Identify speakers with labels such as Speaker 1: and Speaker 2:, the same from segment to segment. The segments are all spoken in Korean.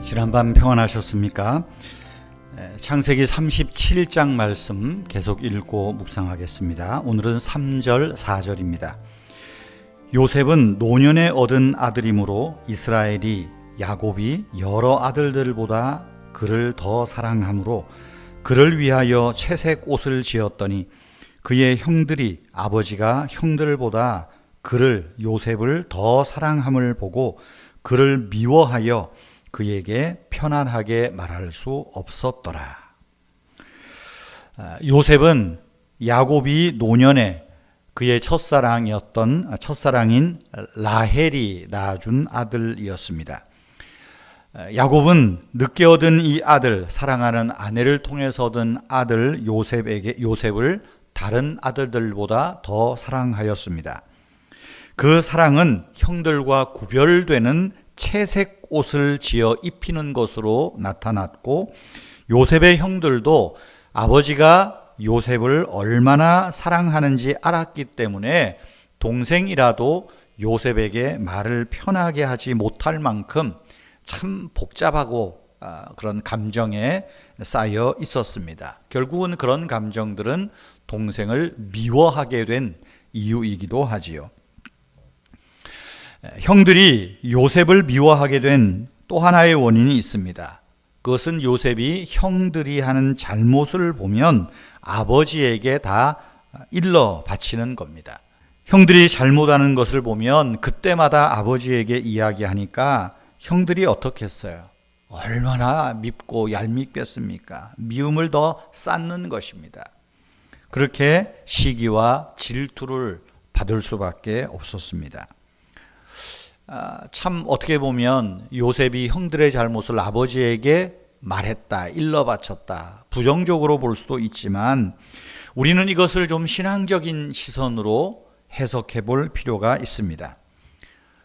Speaker 1: 지난밤 평안하셨습니까? 창세기 37장 말씀 계속 읽고 묵상하겠습니다. 오늘은 3절 4절입니다. 요셉은 노년에 얻은 아들이므로 이스라엘이 야곱이 여러 아들들보다 그를 더 사랑하므로 그를 위하여 채색 옷을 지었더니 그의 형들이 아버지가 형들보다 그를 요셉을 더 사랑함을 보고 그를 미워하여 그에게 편안하게 말할 수 없었더라. 요셉은 야곱이 노년에 그의 첫사랑인 라헬이 낳아준 아들이었습니다. 야곱은 늦게 얻은 이 아들, 사랑하는 아내를 통해서 얻은 아들 요셉을 다른 아들들보다 더 사랑하였습니다. 그 사랑은 형들과 구별되는 채색 옷을 지어 입히는 것으로 나타났고, 요셉의 형들도 아버지가 요셉을 얼마나 사랑하는지 알았기 때문에 동생이라도 요셉에게 말을 편하게 하지 못할 만큼 참 복잡하고 그런 감정에 쌓여 있었습니다. 결국은 그런 감정들은 동생을 미워하게 된 이유이기도 하지요. 형들이 요셉을 미워하게 된 또 하나의 원인이 있습니다. 그것은 요셉이 형들이 하는 잘못을 보면 아버지에게 다 일러 바치는 겁니다. 형들이 잘못하는 것을 보면 그때마다 아버지에게 이야기하니까 형들이 어떻게 했어요? 얼마나 밉고 얄밉겠습니까? 미움을 더 쌓는 것입니다. 그렇게 시기와 질투를 받을 수밖에 없었습니다. 참 어떻게 보면 요셉이 형들의 잘못을 아버지에게 말했다, 일러 바쳤다, 부정적으로 볼 수도 있지만 우리는 이것을 좀 신앙적인 시선으로 해석해 볼 필요가 있습니다.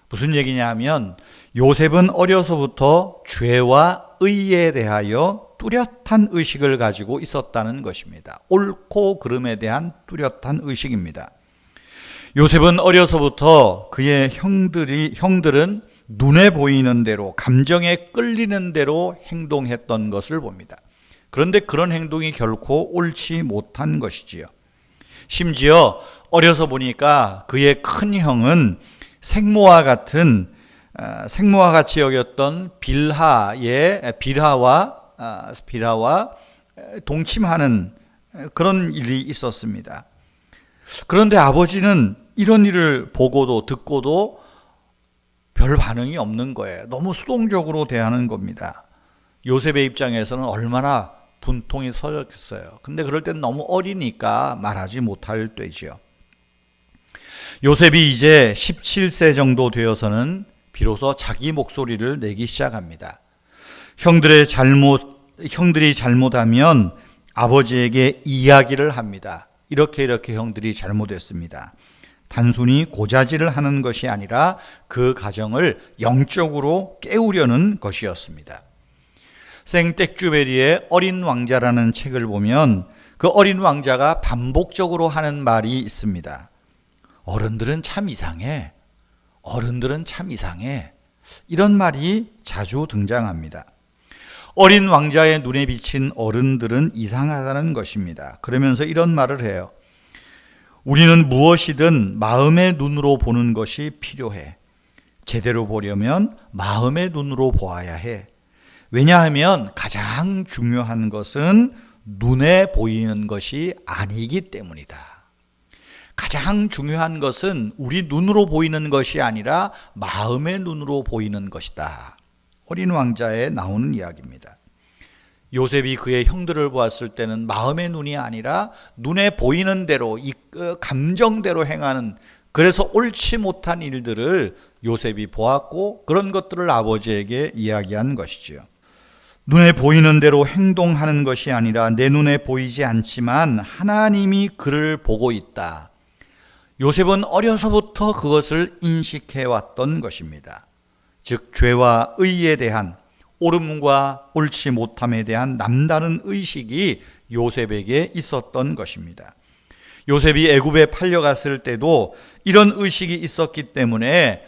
Speaker 1: 무슨 얘기냐 하면 요셉은 어려서부터 죄와 의에 대하여 뚜렷한 의식을 가지고 있었다는 것입니다. 옳고 그름에 대한 뚜렷한 의식입니다. 요셉은 어려서부터 그의 형들은 눈에 보이는 대로, 감정에 끌리는 대로 행동했던 것을 봅니다. 그런데 그런 행동이 결코 옳지 못한 것이지요. 심지어 어려서 보니까 그의 큰 형은 생모와 같이 여겼던 빌하와 동침하는 그런 일이 있었습니다. 그런데 아버지는 이런 일을 보고도 듣고도 별 반응이 없는 거예요. 너무 수동적으로 대하는 겁니다. 요셉의 입장에서는 얼마나 분통이 터졌겠어요. 근데 그럴 땐 너무 어리니까 말하지 못할 때지요. 요셉이 이제 17세 정도 되어서는 비로소 자기 목소리를 내기 시작합니다. 형들이 잘못하면 아버지에게 이야기를 합니다. 이렇게 형들이 잘못했습니다. 단순히 고자질을 하는 것이 아니라 그 가정을 영적으로 깨우려는 것이었습니다. 생텍쥐베리의 어린 왕자라는 책을 보면 그 어린 왕자가 반복적으로 하는 말이 있습니다. 어른들은 참 이상해. 이런 말이 자주 등장합니다. 어린 왕자의 눈에 비친 어른들은 이상하다는 것입니다. 그러면서 이런 말을 해요. 우리는 무엇이든 마음의 눈으로 보는 것이 필요해. 제대로 보려면 마음의 눈으로 보아야 해. 왜냐하면 가장 중요한 것은 눈에 보이는 것이 아니기 때문이다. 가장 중요한 것은 우리 눈으로 보이는 것이 아니라 마음의 눈으로 보이는 것이다. 어린 왕자에 나오는 이야기입니다. 요셉이 그의 형들을 보았을 때는 마음의 눈이 아니라 눈에 보이는 대로, 감정대로 행하는, 그래서 옳지 못한 일들을 요셉이 보았고 그런 것들을 아버지에게 이야기한 것이지요. 눈에 보이는 대로 행동하는 것이 아니라 내 눈에 보이지 않지만 하나님이 그를 보고 있다. 요셉은 어려서부터 그것을 인식해왔던 것입니다. 즉 죄와 의에 대한, 옳음과 옳지 못함에 대한 남다른 의식이 요셉에게 있었던 것입니다. 요셉이 애굽에 팔려갔을 때도 이런 의식이 있었기 때문에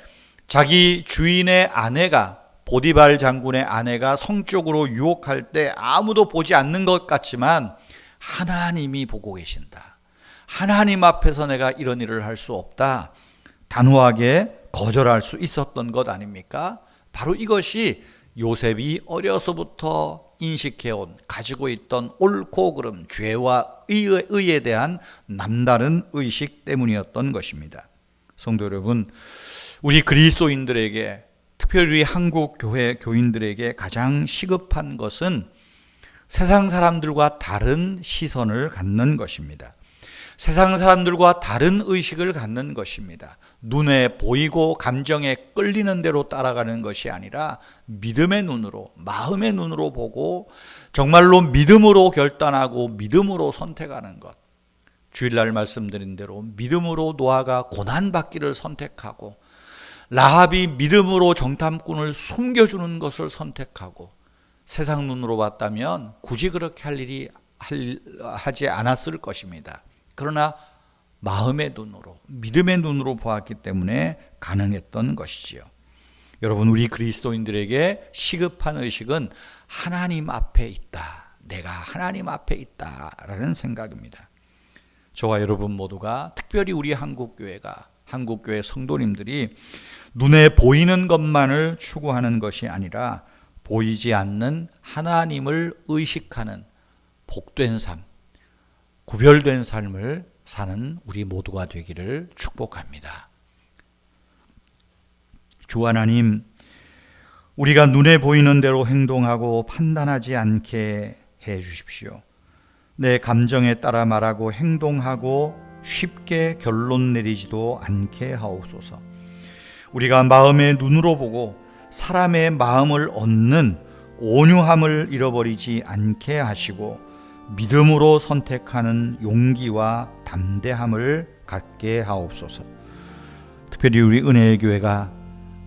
Speaker 1: 자기 주인의 아내가 보디발 장군의 아내가 성적으로 유혹할 때 아무도 보지 않는 것 같지만 하나님이 보고 계신다. 하나님 앞에서 내가 이런 일을 할 수 없다. 단호하게 거절할 수 있었던 것 아닙니까? 바로 이것이 요셉이 어려서부터 인식해온, 가지고 있던 옳고 그름, 죄와 의에 대한 남다른 의식 때문이었던 것입니다. 성도 여러분, 우리 그리스도인들에게, 특별히 우리 한국 교회 교인들에게 가장 시급한 것은 세상 사람들과 다른 시선을 갖는 것입니다. 세상 사람들과 다른 의식을 갖는 것입니다. 눈에 보이고 감정에 끌리는 대로 따라가는 것이 아니라 믿음의 눈으로, 마음의 눈으로 보고 정말로 믿음으로 결단하고 믿음으로 선택하는 것. 주일날 말씀드린 대로 믿음으로 노아가 고난받기를 선택하고 라합이 믿음으로 정탐꾼을 숨겨주는 것을 선택하고, 세상 눈으로 봤다면 굳이 그렇게 할 일이 하지 않았을 것입니다. 그러나 마음의 눈으로, 믿음의 눈으로 보았기 때문에 가능했던 것이지요. 여러분, 우리 그리스도인들에게 시급한 의식은 하나님 앞에 있다. 내가 하나님 앞에 있다라는 생각입니다. 저와 여러분 모두가, 특별히 우리 한국교회가, 한국교회 성도님들이 눈에 보이는 것만을 추구하는 것이 아니라 보이지 않는 하나님을 의식하는 복된 삶, 구별된 삶을 사는 우리 모두가 되기를 축복합니다. 주 하나님, 우리가 눈에 보이는 대로 행동하고 판단하지 않게 해 주십시오. 내 감정에 따라 말하고 행동하고 쉽게 결론 내리지도 않게 하옵소서. 우리가 마음의 눈으로 보고 사람의 마음을 얻는 온유함을 잃어버리지 않게 하시고 믿음으로 선택하는 용기와 담대함을 갖게 하옵소서. 특별히 우리 은혜의 교회가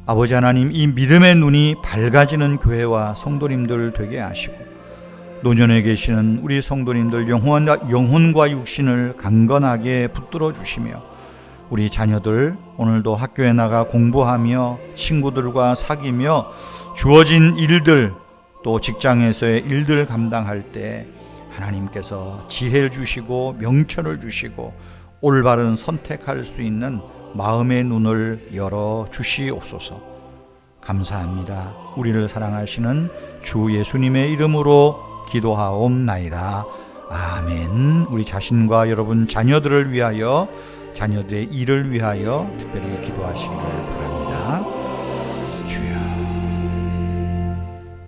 Speaker 1: 아버지 하나님, 이 믿음의 눈이 밝아지는 교회와 성도님들 되게 하시고, 노년에 계시는 우리 성도님들 영혼과 육신을 강건하게 붙들어 주시며, 우리 자녀들 오늘도 학교에 나가 공부하며 친구들과 사귀며 주어진 일들, 또 직장에서의 일들 감당할 때 하나님께서 지혜를 주시고 명철을 주시고 올바른 선택할 수 있는 마음의 눈을 열어 주시옵소서. 감사합니다. 우리를 사랑하시는 주 예수님의 이름으로 기도하옵나이다. 아멘. 우리 자신과 여러분 자녀들을 위하여, 자녀들의 일을 위하여 특별히 기도하시기를 바랍니다.